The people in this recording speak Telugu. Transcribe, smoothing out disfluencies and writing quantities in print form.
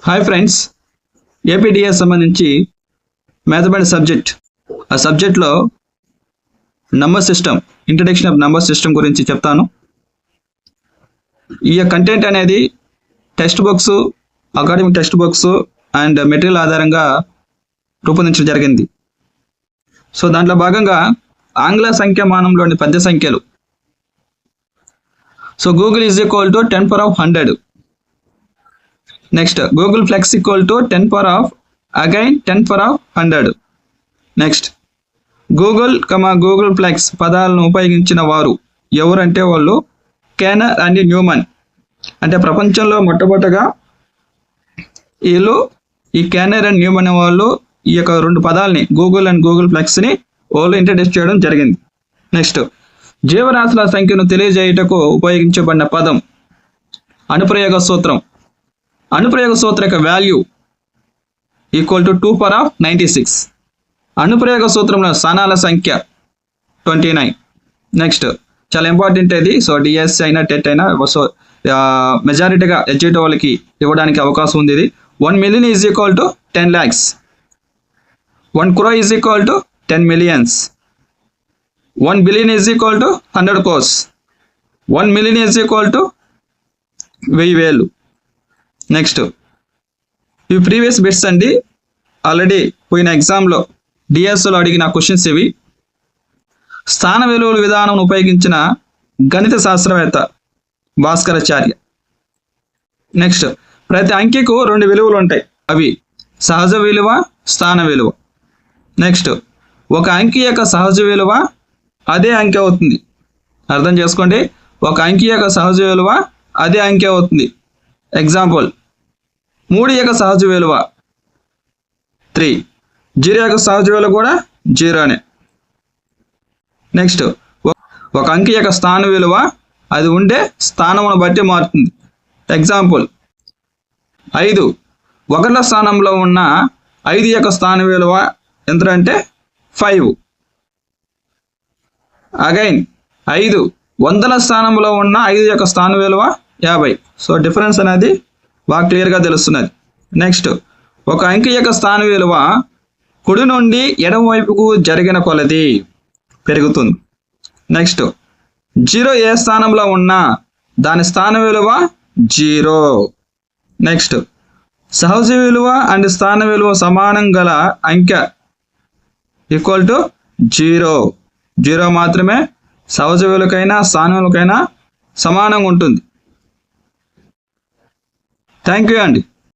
హాయ్ ఫ్రెండ్స్, ఏపీడిఎస్ సంబంధించి మ్యాథమెటిక్స్ సబ్జెక్ట్ ఆ సబ్జెక్ట్లో number system, introduction of number system గురించి చెప్తాను. ఈ కంటెంట్ అనేది text books, academic text books and material ఆధారంగా రూపొందించడం జరిగింది. సో దాంట్లో భాగంగా ఆంగ్ల సంఖ్యామానంలోని పెద్ద సంఖ్యలు. So googol is equal to 10 power of 100. Next googolplex equal to 10 power of again 10 power of 100. Next googolplex పదాలను ఉపయోగించిన వారు ఎవరంటే వాళ్ళు కేనర్ అండ్ న్యూమన్. అంటే ప్రపంచంలో మొట్టమొదటగా వీళ్ళు ఈ కేనర్ అండ్ న్యూమన్ వాళ్ళు ఈ యొక్క రెండు పదాలని గూగుల్ అండ్ గూగుల్ ఫ్లెక్స్ని వాళ్ళు ఇంట్రడ్యూస్ చేయడం జరిగింది. నెక్స్ట్ జీవరాశుల సంఖ్యను తెలియజేయుటకు ఉపయోగించబడిన పదం అనుప్రయోగ సూత్రం. అనుప్రయోగ సూత్రం యొక్క value equal to 2 power of 96. అనుప్రయోగ సూత్రంలో స్థానాల సంఖ్య 29. నెక్స్ట్ చాలా ఇంపార్టెంట్ ఇది. సో డిఎస్సి అయినా టెట్ అయినా సో మెజారిటీగా ఎడ్యుకేట్ వాళ్ళకి ఇవ్వడానికి అవకాశం ఉంది. ఇది 1 million is equal to 10 lakhs. 1 crore is equal to 10 millions. 1 billion is equal to 100 crores. 1 million is equal to 1000. Next ఇవి ప్రీవియస్ బిట్స్ అండి. ఆల్రెడీ పోయిన ఎగ్జామ్లో డిఎస్లో అడిగిన క్వశ్చన్స్ ఇవి. స్థాన విలువల విధానం ఉపయోగించిన గణిత శాస్త్రవేత్త భాస్కరాచార్య. నెక్స్ట్ ప్రతి అంకెకు 2 విలువలు ఉంటాయి. అవి సహజ విలువ, స్థాన విలువ. నెక్స్ట్ ఒక అంకె యొక్క సహజ విలువ అదే అంకె అవుతుంది. అర్థం చేసుకోండి, ఒక అంకె యొక్క సహజ విలువ అదే అంకె అవుతుంది. ఎగ్జాంపుల్ 3 యొక్క సహజ విలువ 3, 0 యొక్క సహజ విలువ కూడా 0నే. నెక్స్ట్ ఒక అంకె యొక్క స్థాన విలువ అది ఉండే స్థానమును బట్టి మారుతుంది. ఎగ్జాంపుల్ 5 ఒకట్ల స్థానంలో ఉన్న 5 యొక్క స్థాన విలువ ఎంత అంటే 5. అగైన్ 5 వందల స్థానంలో ఉన్న 5 యొక్క స్థాన విలువ 50. సో డిఫరెన్స్ అనేది బాగా క్లియర్గా తెలుస్తున్నది. నెక్స్ట్ ఒక అంకె యొక్క స్థాన విలువ కుడి నుండి ఎడమ వైపుకు జరిగిన కొలది పెరుగుతుంది. నెక్స్ట్ 0 ఏ స్థానంలో ఉన్నా దాని స్థాన విలువ 0. నెక్స్ట్ సహజ విలువ అండ్ స్థాన విలువ సమానం గల అంకె ఈక్వల్ టు 0. 0 మాత్రమే సహజ విలువకైనా స్థాన విలువకైనా సమానంగా ఉంటుంది. థ్యాంక్ యూ అండి.